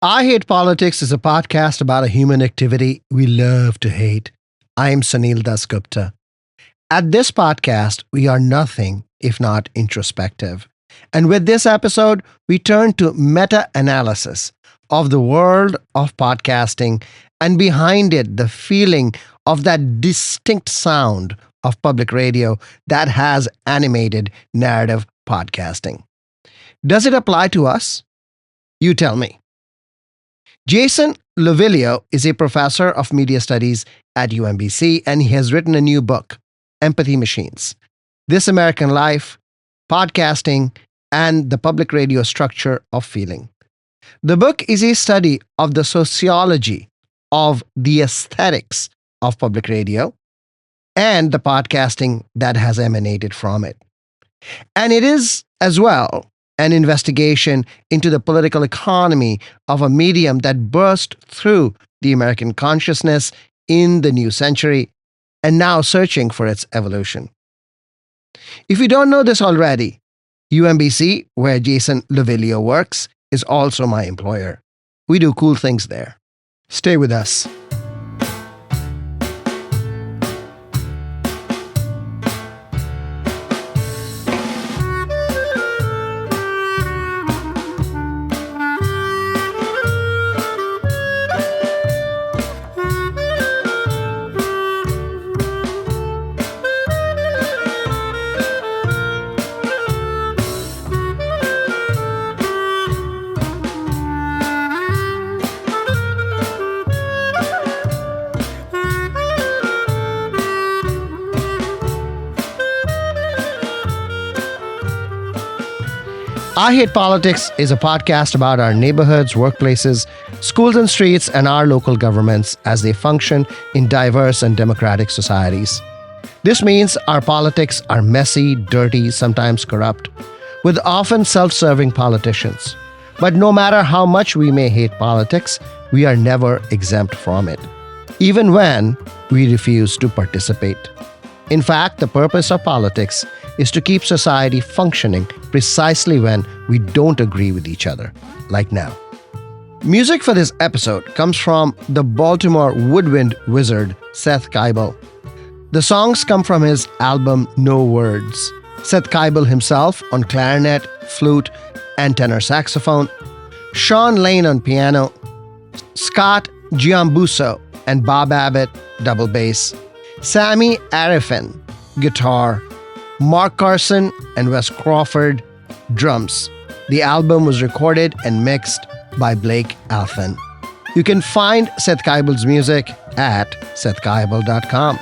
I Hate Politics is a podcast about a human activity we love to hate. I'm Sunil Dasgupta. At this podcast, we are nothing if not introspective. And with this episode, we turn to meta analysis of the world of podcasting and behind it, the feeling of that distinct sound of public radio that has animated narrative podcasting. Does it apply to us? You tell me. Jason Lovilio is a professor of media studies at UMBC, and he has written a new book, Empathy Machines: This American Life, Podcasting, and the Public Radio Structure of Feeling. The book is a study of the sociology of the aesthetics of public radio and the podcasting that has emanated from it. And it is, as well, an investigation into the political economy of a medium that burst through the American consciousness in the new century and now searching for its evolution. If you don't know this already, UMBC, where Jason Lovilio works, is also my employer. We do cool things there. Stay with us. I Hate Politics is a podcast about our neighborhoods, workplaces, schools and streets, and our local governments as they function in diverse and democratic societies. This means our politics are messy, dirty, sometimes corrupt, with often self-serving politicians. But no matter how much we may hate politics, we are never exempt from it, even when we refuse to participate. In fact, the purpose of politics is to keep society functioning precisely when we don't agree with each other, like now. Music for this episode comes from the Baltimore woodwind wizard Seth Keibel. The songs come from his album No Words. Seth Keibel himself on clarinet, flute, and tenor saxophone, Sean Lane on piano, Scott Giambusso and Bob Abbott double bass, Sammy Arifin guitar, Mark Carson and Wes Crawford drums. The album was recorded and mixed by Blake Alphen. You can find Seth Keibel's music at sethkeibel.com.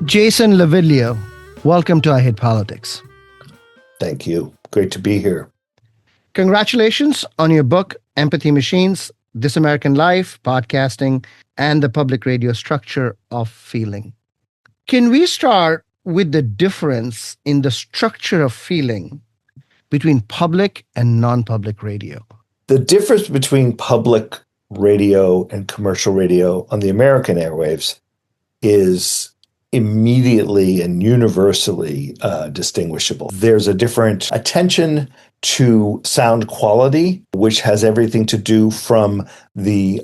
Jason Lovilio, welcome to I Hate Politics. Thank you. Great to be here. Congratulations on your book, Empathy Machines: This American Life, Podcasting, and the Public Radio Structure of Feeling. Can we start with the difference in the structure of feeling between public and non-public radio? The difference between public radio and commercial radio on the American airwaves is immediately and universally distinguishable. There's a different attention to sound quality, which has everything to do from the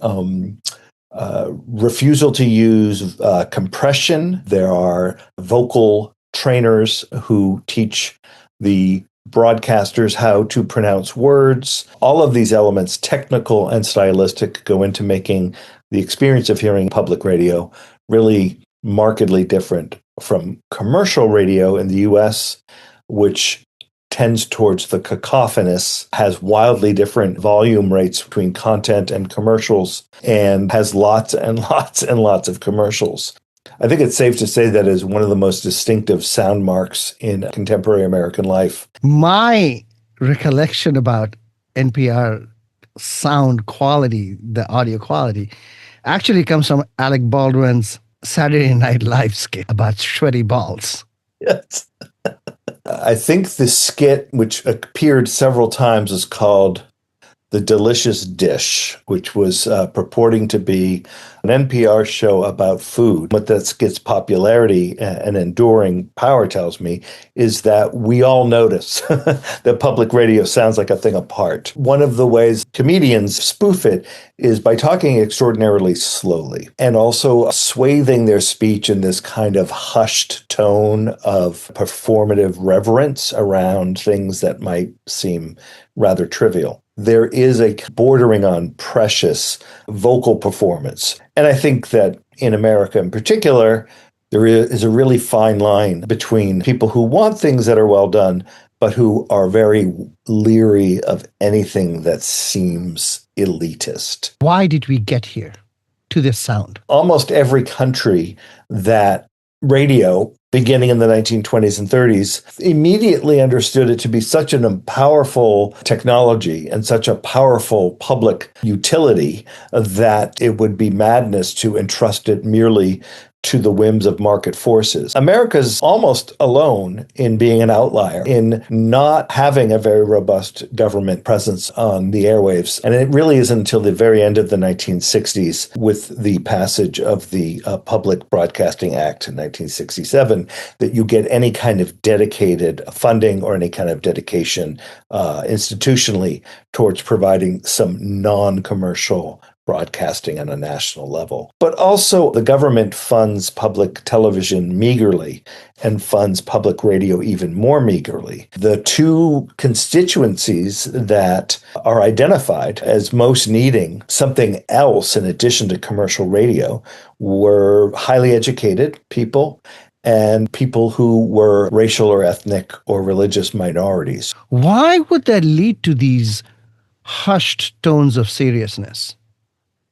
refusal to use compression. There are vocal trainers who teach the broadcasters how to pronounce words. All of these elements, technical and stylistic, go into making the experience of hearing public radio really markedly different from commercial radio in the US, which tends towards the cacophonous, has wildly different volume rates between content and commercials, and has lots and lots and lots of commercials. I think it's safe to say that is one of the most distinctive sound marks in contemporary American life. My recollection about NPR sound quality, the audio quality, actually comes from Alec Baldwin's Saturday Night Live skit about sweaty balls. Yes. I think the skit, which appeared several times, is called The Delicious Dish, which was purporting to be an NPR show about food. What that skit's popularity and enduring power tells me is that we all notice that public radio sounds like a thing apart. One of the ways comedians spoof it is by talking extraordinarily slowly and also swathing their speech in this kind of hushed tone of performative reverence around things that might seem rather trivial. There is a bordering on precious vocal performance. And I think that in America in particular, there is a really fine line between people who want things that are well done, but who are very leery of anything that seems elitist. Why did we get here to this sound? Almost every country that radio, beginning in the 1920s and 30s, immediately understood it to be such a powerful technology and such a powerful public utility that it would be madness to entrust it merely to the whims of market forces. America's almost alone in being an outlier, in not having a very robust government presence on the airwaves. And it really isn't until the very end of the 1960s, with the passage of the Public Broadcasting Act in 1967, that you get any kind of dedicated funding or any kind of dedication institutionally towards providing some non-commercial broadcasting on a national level. But also the government funds public television meagerly and funds public radio even more meagerly. The two constituencies that are identified as most needing something else in addition to commercial radio were highly educated people and people who were racial or ethnic or religious minorities. Why would that lead to these hushed tones of seriousness?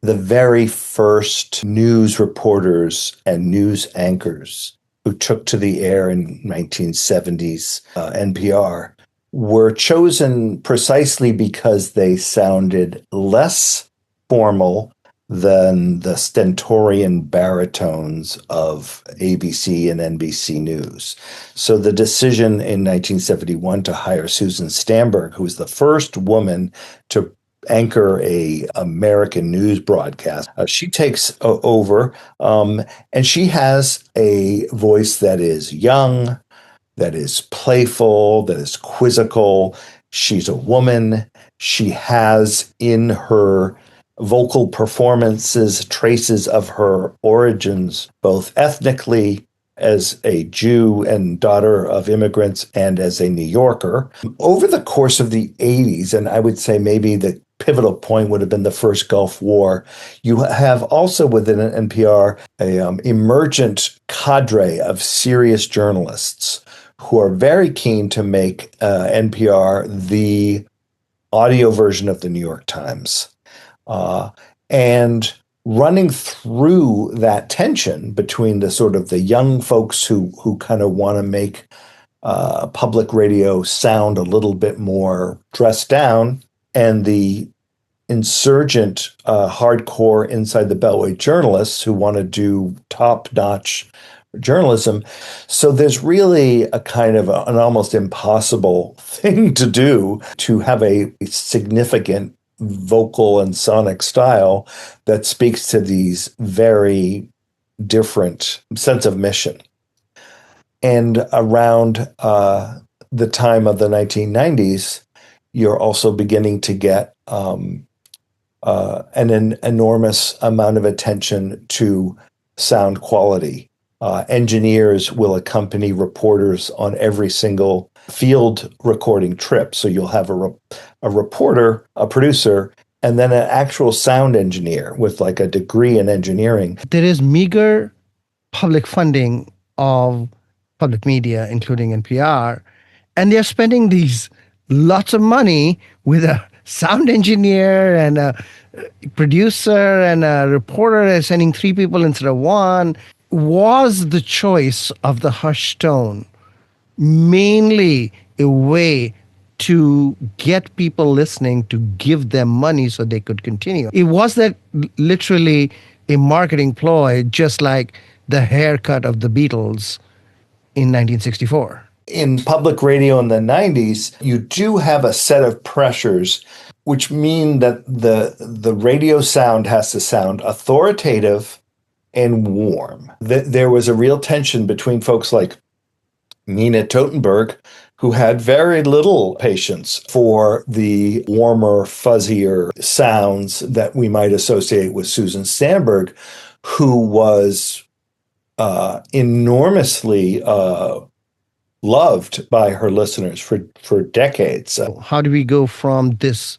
The very first news reporters and news anchors who took to the air in 1970s NPR were chosen precisely because they sounded less formal than the stentorian baritones of ABC and NBC News. So the decision in 1971 to hire Susan Stamberg, who was the first woman to anchor a American news broadcast. She takes over, and she has a voice that is young, that is playful, that is quizzical. She's a woman. She has in her vocal performances traces of her origins, both ethnically as a Jew and daughter of immigrants and as a New Yorker. Over the course of the 80s, and I would say maybe the pivotal point would have been the first Gulf War, you have also within NPR a emergent cadre of serious journalists who are very keen to make NPR the audio version of the New York Times. And running through that tension between the sort of the young folks who kind of want to make public radio sound a little bit more dressed down, and the insurgent, hardcore inside the Beltway journalists who want to do top-notch journalism. So there's really a kind of an almost impossible thing to do to have a significant vocal and sonic style that speaks to these very different sense of mission. And around the time of the 1990s, you're also beginning to get an enormous amount of attention to sound quality. Engineers will accompany reporters on every single field recording trip. So you'll have a reporter, a producer, and then an actual sound engineer with like a degree in engineering. There is meager public funding of public media, including NPR, and they're spending these lots of money with a sound engineer and a producer and a reporter, and sending three people instead of one. Was the choice of the hushed tone mainly a way to get people listening, to give them money so they could continue? It was that literally a marketing ploy, just like the haircut of the Beatles in 1964. In public radio in the 90s, you do have a set of pressures which mean that the radio sound has to sound authoritative and warm. There was a real tension between folks like Nina Totenberg, who had very little patience for the warmer, fuzzier sounds that we might associate with Susan Stamberg, who was enormously loved by her listeners for decades. How do we go from this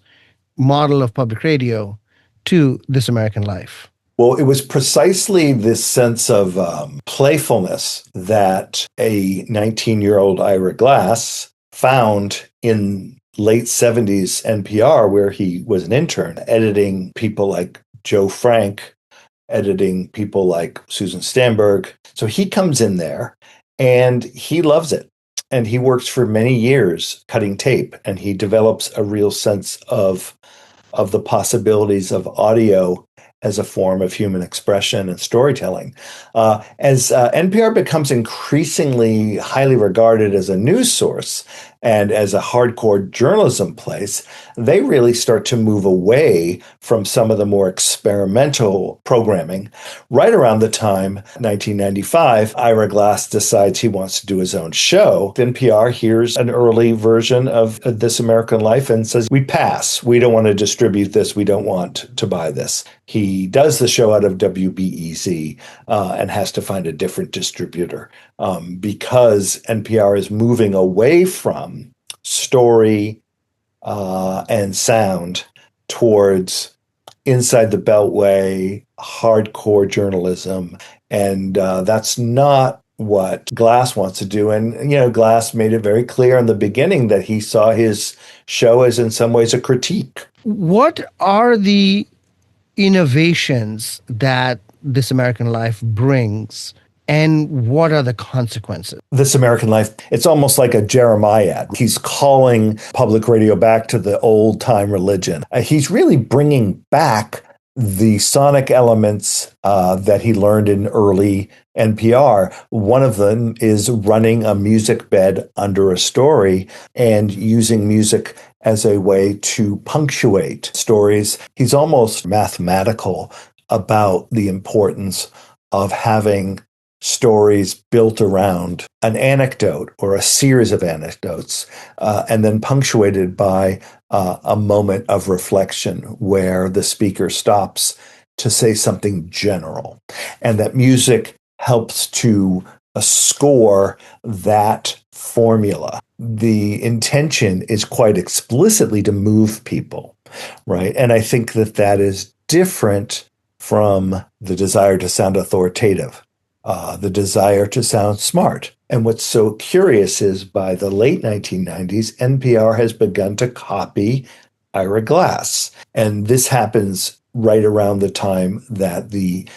model of public radio to This American Life? Well, it was precisely this sense of playfulness that a 19-year-old Ira Glass found in late 70s NPR, where he was an intern, editing people like Joe Frank, editing people like Susan Stamberg. So he comes in there and he loves it. And he works for many years cutting tape, and he develops a real sense of the possibilities of audio as a form of human expression and storytelling. As NPR becomes increasingly highly regarded as a news source and as a hardcore journalism place, they really start to move away from some of the more experimental programming. Right around the time, 1995, Ira Glass decides he wants to do his own show. NPR hears an early version of This American Life and says, "We pass. We don't want to distribute this. We don't want to buy this." He does the show out of WBEZ and has to find a different distributor because NPR is moving away from story and sound towards inside the beltway, hardcore journalism. And that's not what Glass wants to do. And, Glass made it very clear in the beginning that he saw his show as in some ways a critique. What are the innovations that This American Life brings, and what are the consequences? This American Life, it's almost like a Jeremiah. He's calling public radio back to the old time religion. He's really bringing back the sonic elements that he learned in early NPR. One of them is running a music bed under a story and using music as a way to punctuate stories. He's almost mathematical about the importance of having stories built around an anecdote or a series of anecdotes, and then punctuated by a moment of reflection where the speaker stops to say something general. And that music helps to score that formula. The intention is quite explicitly to move people, right? And I think that is different from the desire to sound authoritative. The desire to sound smart. And what's so curious is by the late 1990s, NPR has begun to copy Ira Glass. And this happens right around the time that the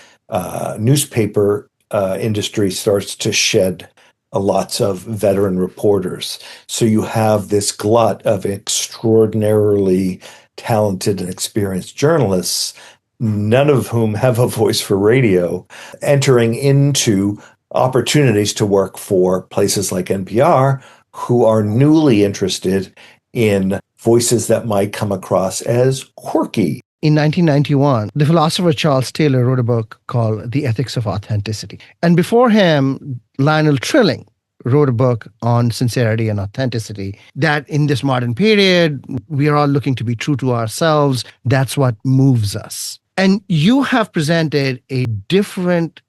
newspaper industry starts to shed lots of veteran reporters. So you have this glut of extraordinarily talented and experienced journalists, none of whom have a voice for radio, entering into opportunities to work for places like NPR, who are newly interested in voices that might come across as quirky. In 1991, the philosopher Charles Taylor wrote a book called The Ethics of Authenticity. And before him, Lionel Trilling wrote a book on sincerity and authenticity, that in this modern period, we are all looking to be true to ourselves. That's what moves us. And you have presented a different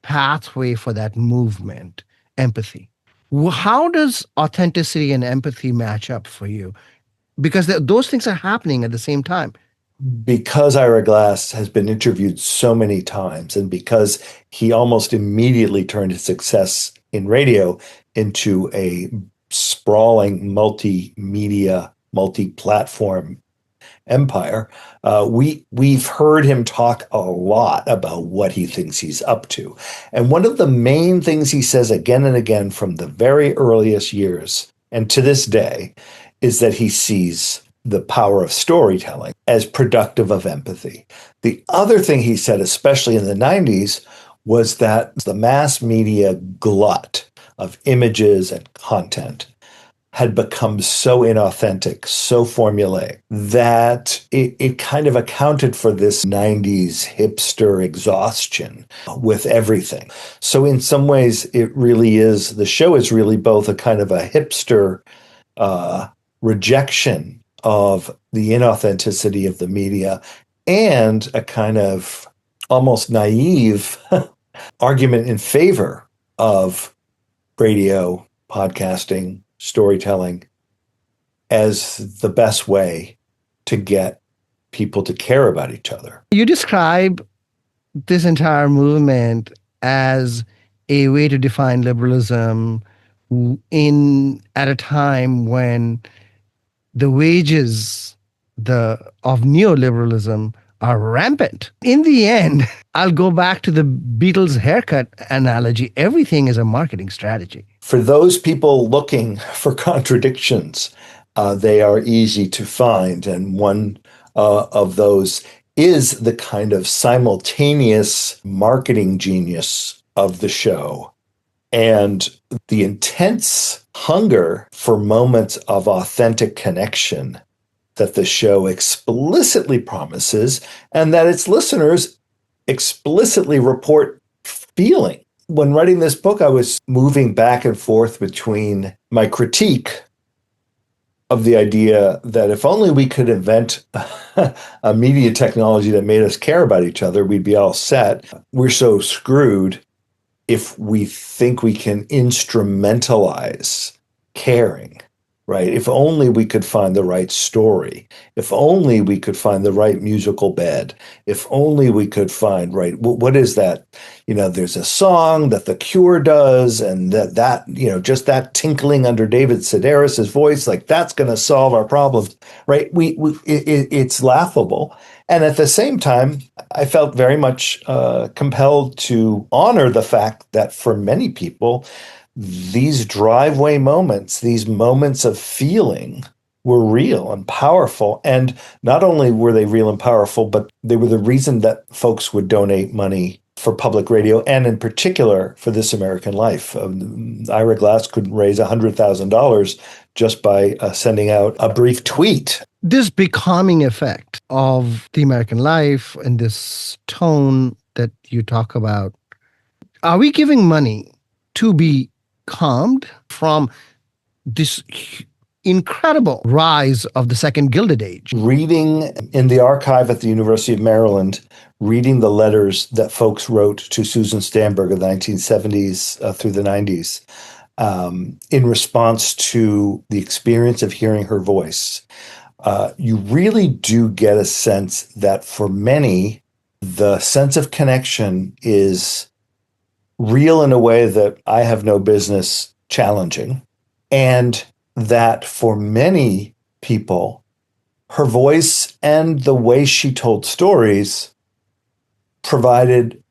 pathway for that movement, empathy. How does authenticity and empathy match up for you? Because those things are happening at the same time. Because Ira Glass has been interviewed so many times, and because he almost immediately turned his success in radio into a sprawling multimedia, multi-platform empire, we've heard him talk a lot about what he thinks he's up to. And one of the main things he says again and again from the very earliest years and to this day is that he sees the power of storytelling as productive of empathy. The other thing he said, especially in the 90s, was that the mass media glut of images and content had become so inauthentic, so formulaic, that it kind of accounted for this 90s hipster exhaustion with everything. So in some ways, it really is, the show is really both a kind of a hipster rejection of the inauthenticity of the media and a kind of almost naive argument in favor of radio, podcasting, storytelling as the best way to get people to care about each other. You describe this entire movement as a way to define liberalism in at a time when the wages of neoliberalism are rampant. In the end, I'll go back to the Beatles haircut analogy. Everything is a marketing strategy. For those people looking for contradictions, they are easy to find. And one of those is the kind of simultaneous marketing genius of the show and the intense hunger for moments of authentic connection that the show explicitly promises and that its listeners explicitly report feeling. When writing this book, I was moving back and forth between my critique of the idea that if only we could invent a media technology that made us care about each other, we'd be all set. We're so screwed if we think we can instrumentalize caring, right? If only we could find the right story. If only we could find the right musical bed. If only we could find, right, what is that? There's a song that The Cure does, and that just that tinkling under David Sedaris's voice, like that's going to solve our problems, right? It's laughable. And at the same time, I felt very much compelled to honor the fact that for many people, these driveway moments, these moments of feeling were real and powerful. And not only were they real and powerful, but they were the reason that folks would donate money for public radio, and in particular for This American Life. Ira Glass could raise $100,000 just by sending out a brief tweet. This becoming effect of The American Life and this tone that you talk about, are we giving money to be calmed from this incredible rise of the second Gilded Age? Reading in the archive at the University of Maryland, reading the letters that folks wrote to Susan Stamberg in the 1970s through the 90s in response to the experience of hearing her voice, you really do get a sense that for many, the sense of connection is real in a way that I have no business challenging. And that for many people, her voice and the way she told stories provided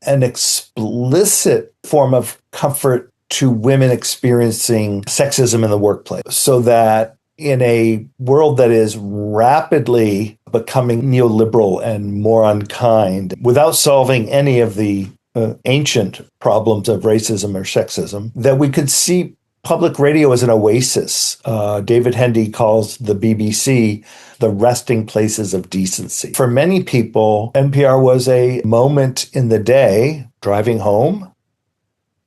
an explicit form of comfort to women experiencing sexism in the workplace. So that in a world that is rapidly becoming neoliberal and more unkind, without solving any of the ancient problems of racism or sexism, that we could see public radio as an oasis. David Hendy calls the BBC the resting places of decency. For many people, NPR was a moment in the day, driving home,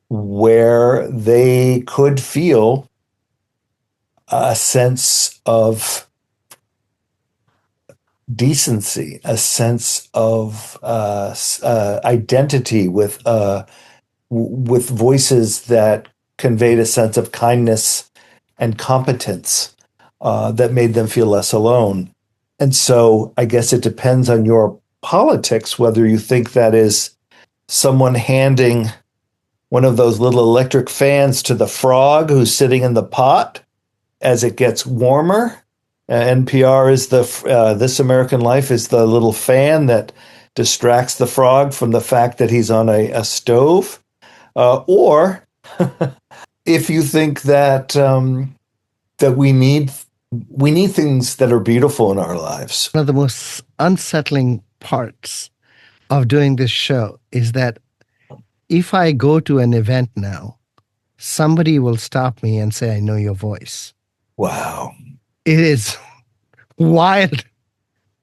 where they could feel a sense of decency, a sense of identity with voices that conveyed a sense of kindness and competence that made them feel less alone. And so I guess it depends on your politics, whether you think that is someone handing one of those little electric fans to the frog who's sitting in the pot as it gets warmer. NPR is This American Life is the little fan that distracts the frog from the fact that he's on a stove. Or if you think that that we need things that are beautiful in our lives. One of the most unsettling parts of doing this show is that if I go to an event now, somebody will stop me and say, I know your voice. Wow. It is wild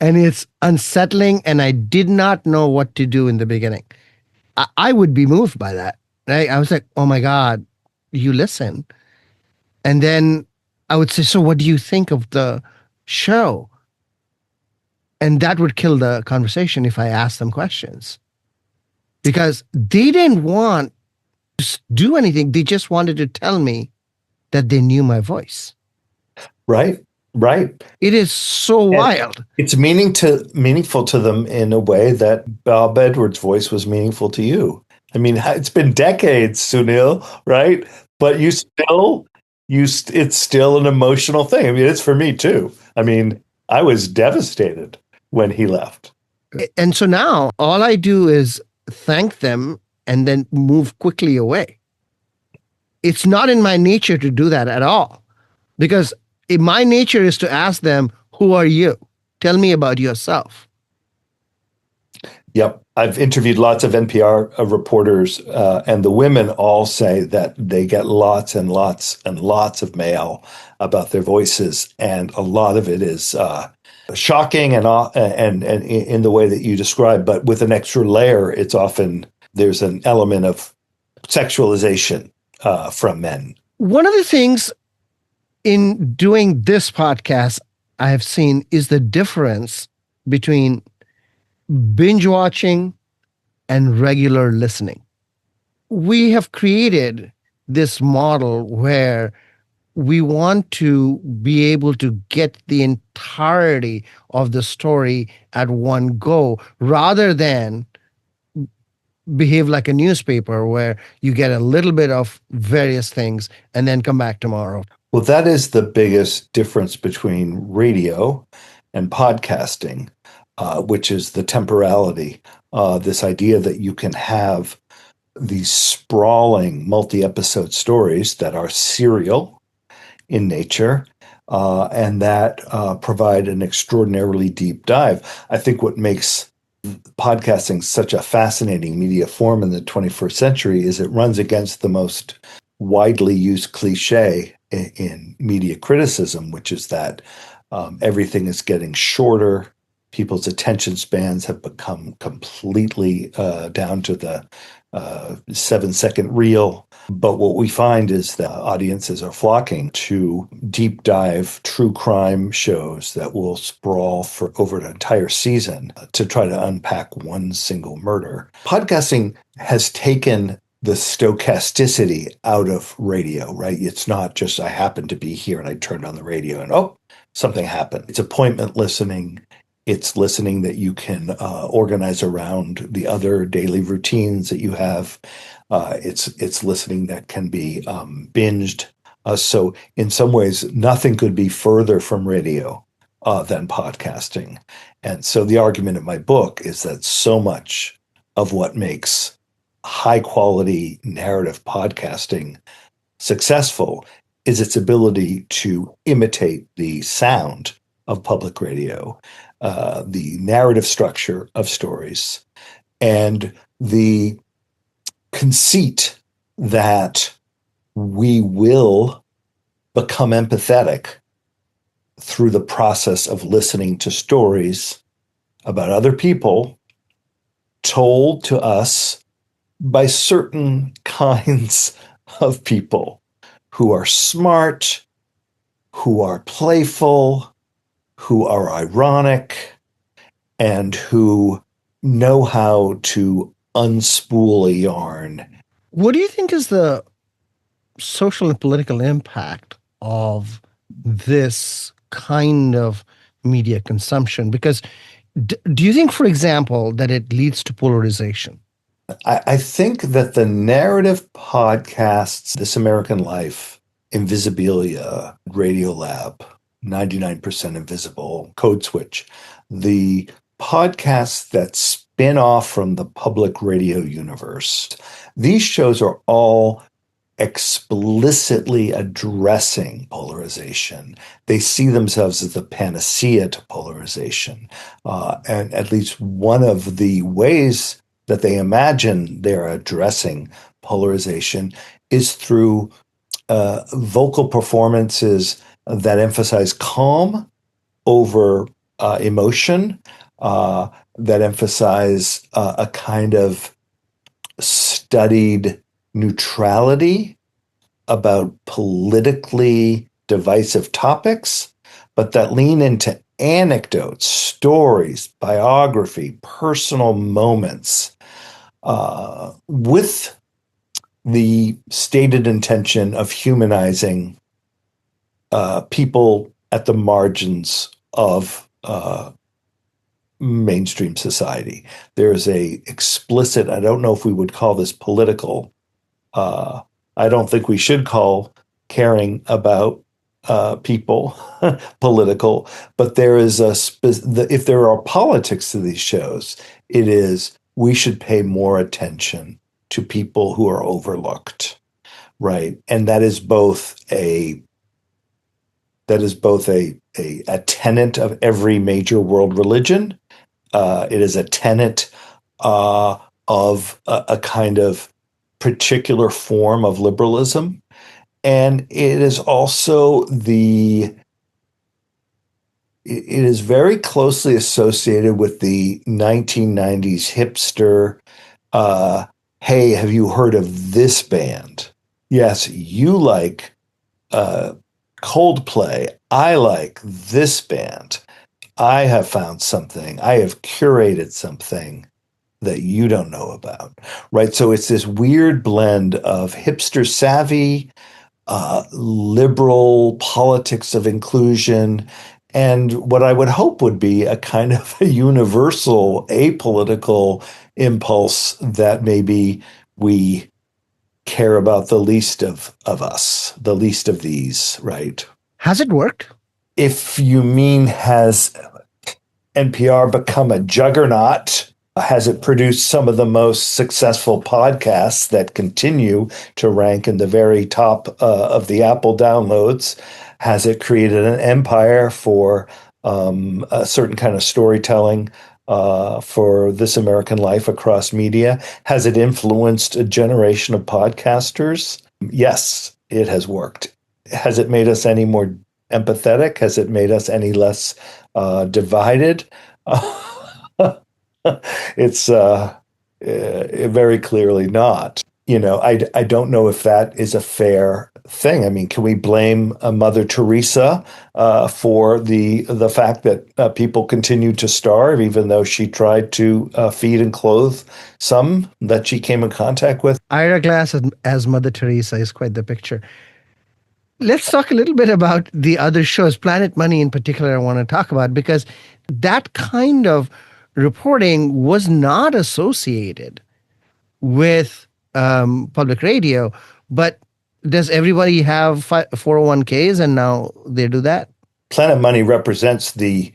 and it's unsettling. And I did not know what to do in the beginning. I would be moved by that. Right? I was like, oh my God, you listen. And then I would say, so what do you think of the show? And that would kill the conversation if I asked them questions. Because they didn't want to do anything. They just wanted to tell me that they knew my voice. Right. It is so wild. It's meaningful to them in a way that Bob Edwards' voice was meaningful to you. I mean, it's been decades, Sunil, right? But it's still an emotional thing. I mean, it's for me too. I mean, I was devastated when he left. And so now all I do is thank them and then move quickly away. It's not in my nature to do that at all, because my nature is to ask them, who are you? Tell me about yourself. Yep. I've interviewed lots of NPR reporters, and the women all say that they get lots and lots and lots of mail about their voices, and a lot of it is shocking and in the way that you describe, but with an extra layer, it's often there's an element of sexualization from men. One of the things in doing this podcast I have seen is the difference between binge watching and regular listening. We have created this model where we want to be able to get the entirety of the story at one go, rather than behave like a newspaper where you get a little bit of various things and then come back tomorrow. Well, that is the biggest difference between radio and podcasting, which is the temporality. This idea that you can have these sprawling multi-episode stories that are serial in nature, and that provide an extraordinarily deep dive. I think what makes podcasting such a fascinating media form in the 21st century is it runs against the most widely used cliche in media criticism, which is that everything is getting shorter. People's attention spans have become completely down to the 7-second reel. But what we find is that audiences are flocking to deep dive true crime shows that will sprawl for over an entire season to try to unpack one single murder. Podcasting has taken the stochasticity out of radio, right? It's not just I happened to be here and I turned on the radio and something happened. It's appointment listening. It's listening that you can organize around the other daily routines that you have. It's listening that can be binged. So in some ways, nothing could be further from radio than podcasting. And so the argument of my book is that so much of what makes high quality narrative podcasting successful is its ability to imitate the sound of public radio, the narrative structure of stories, and the conceit that we will become empathetic through the process of listening to stories about other people told to us by certain kinds of people who are smart, who are playful, who are ironic, and who know how to unspool a yarn. What do you think is the social and political impact of this kind of media consumption? Because do you think, for example, that it leads to polarization? I think that the narrative podcasts, This American Life, Invisibilia, Radiolab, 99% Invisible, Code Switch, the podcasts that spin off from the public radio universe, these shows are all explicitly addressing polarization. They see themselves as the panacea to polarization. And at least one of the ways that they imagine they're addressing polarization is through vocal performances that emphasize calm over emotion, that emphasize a kind of studied neutrality about politically divisive topics, but that lean into anecdotes, stories, biography, personal moments, with the stated intention of humanizing people at the margins of mainstream society. There's a explicit, I don't know if we would call this political. I don't think we should call caring about people political, but there is if there are politics to these shows, it is we should pay more attention to people who are overlooked, right? And that is both a tenet of every major world religion. It is a tenet of a kind of particular form of liberalism. And it is also it is very closely associated with the 1990s hipster, hey, have you heard of this band? Yes, you like Coldplay. I like this band. I have found something. I have curated something that you don't know about, right? So it's this weird blend of hipster savvy, liberal politics of inclusion, and what I would hope would be a kind of a universal apolitical impulse that maybe we care about the least of us, the least of these, right? Has it worked? If you mean, has NPR become a juggernaut? Has it produced some of the most successful podcasts that continue to rank in the very top of the Apple downloads? Has it created an empire for a certain kind of storytelling for This American Life across media? Has it influenced a generation of podcasters? Yes, it has worked. Has it made us any more empathetic? Has it made us any less divided? It's very clearly not. I don't know if that is a fair thing. I mean, can we blame Mother Teresa for the fact that people continue to starve, even though she tried to feed and clothe some that she came in contact with? Ira Glass as Mother Teresa is quite the picture. Let's talk a little bit about the other shows, Planet Money in particular, I want to talk about, because that kind of reporting was not associated with public radio. But does everybody have 401ks and now they do that? Planet Money represents the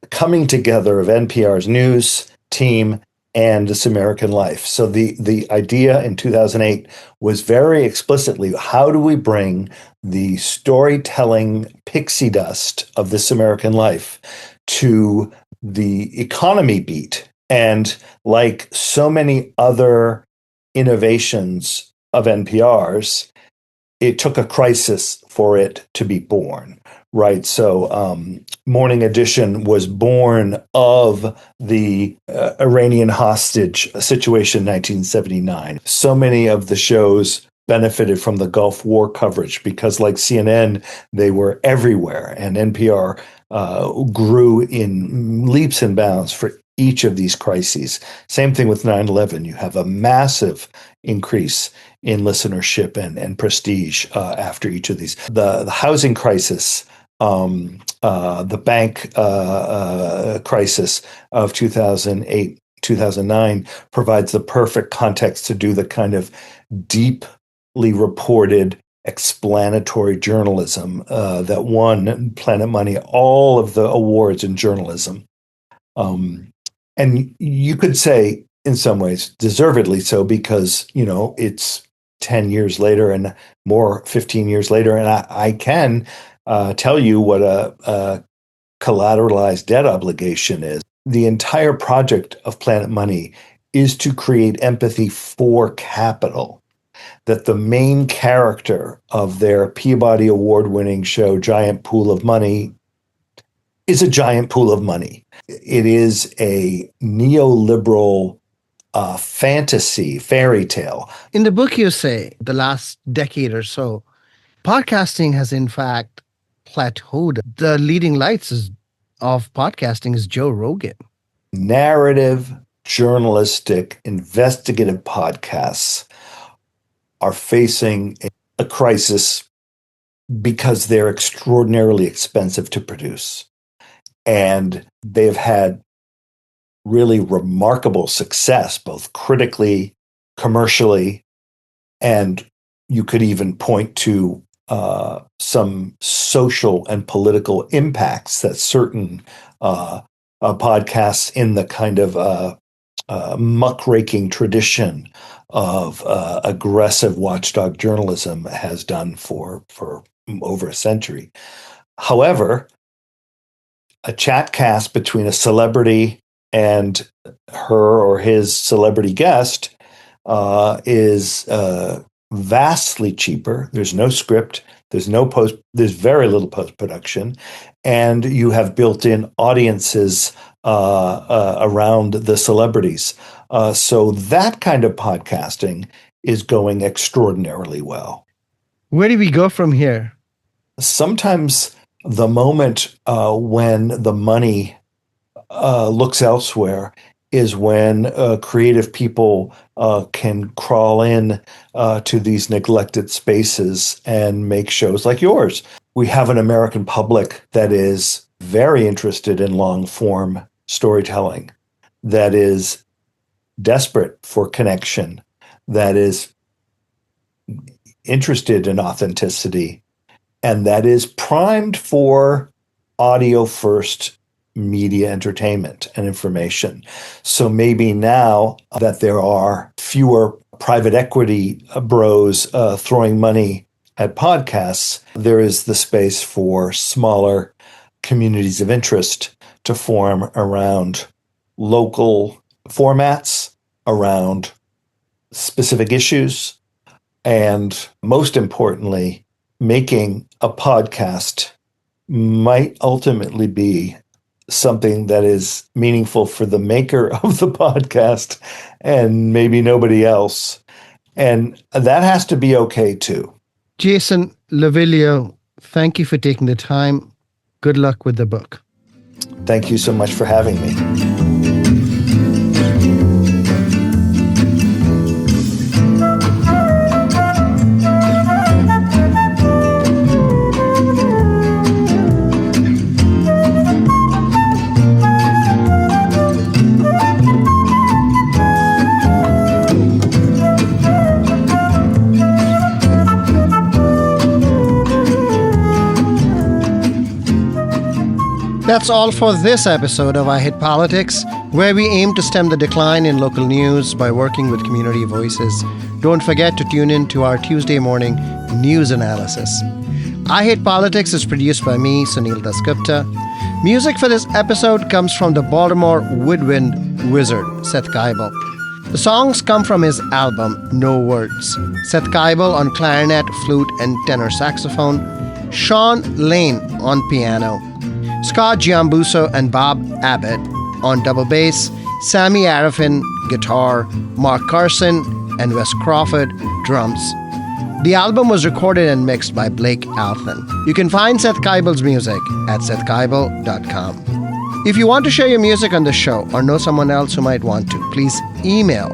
coming together of NPR's news team and This American Life. So the idea in 2008 was very explicitly, how do we bring the storytelling pixie dust of This American Life to the economy beat? And like so many other innovations of NPR's, it took a crisis for it to be born, right? So Morning Edition was born of the Iranian hostage situation in 1979. So many of the shows benefited from the Gulf War coverage because, like CNN, they were everywhere, and NPR grew in leaps and bounds for each of these crises. Same thing with 9/11. You have a massive increase in listenership and prestige after each of these. The housing crisis, the bank crisis of 2008, 2009 provides the perfect context to do the kind of deeply reported explanatory journalism that won Planet Money all of the awards in journalism. And you could say, in some ways, deservedly so, because, it's 10 years later and more, 15 years later, and I can tell you what a collateralized debt obligation is. The entire project of Planet Money is to create empathy for capital, that the main character of their Peabody Award-winning show, Giant Pool of Money, is a giant pool of money. It is a neoliberal fantasy, fairy tale. In the book, you say the last decade or so, podcasting has in fact plateaued. The leading lights of podcasting is Joe Rogan. Narrative, journalistic, investigative podcasts are facing a crisis because they're extraordinarily expensive to produce. And they've had really remarkable success, both critically, commercially, and you could even point to some social and political impacts that certain podcasts in the kind of muckraking tradition of aggressive watchdog journalism has done for over a century. However, a chat cast between a celebrity and her or his celebrity guest is vastly cheaper. There's no script. There's very little post-production, and you have built-in audiences around the celebrities. So that kind of podcasting is going extraordinarily well. Where do we go from here? Sometimes the moment when the money looks elsewhere is when creative people can crawl in to these neglected spaces and make shows like yours. We have an American public that is very interested in long-form storytelling, that is desperate for connection, that is interested in authenticity, and that is primed for audio-first media entertainment and information. So maybe now that there are fewer private equity bros throwing money at podcasts, there is the space for smaller communities of interest to form around local formats, around specific issues, and most importantly, making a podcast might ultimately be something that is meaningful for the maker of the podcast and maybe nobody else. And that has to be okay too. Jason Lavilio, thank you for taking the time. Good luck with the book. Thank you so much for having me. That's all for this episode of I Hate Politics, where we aim to stem the decline in local news by working with community voices. Don't forget to tune in to our Tuesday morning news analysis. I Hate Politics is produced by me, Sunil Dasgupta. Music for this episode comes from the Baltimore woodwind wizard, Seth Keibel. The songs come from his album, No Words. Seth Keibel on clarinet, flute, and tenor saxophone. Sean Lane on piano. Scott Giambuso and Bob Abbott on double bass, Sammy Arifin guitar, Mark Carson and Wes Crawford drums. The album was recorded and mixed by Blake Alfin. You can find Seth Keibel's music at sethkeibel.com. If you want to share your music on the show or know someone else who might want to, please email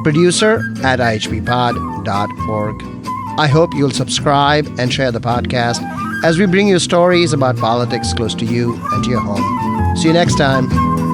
producer at ihbpod.org. I hope you'll subscribe and share the podcast as we bring you stories about politics close to you and to your home. See you next time.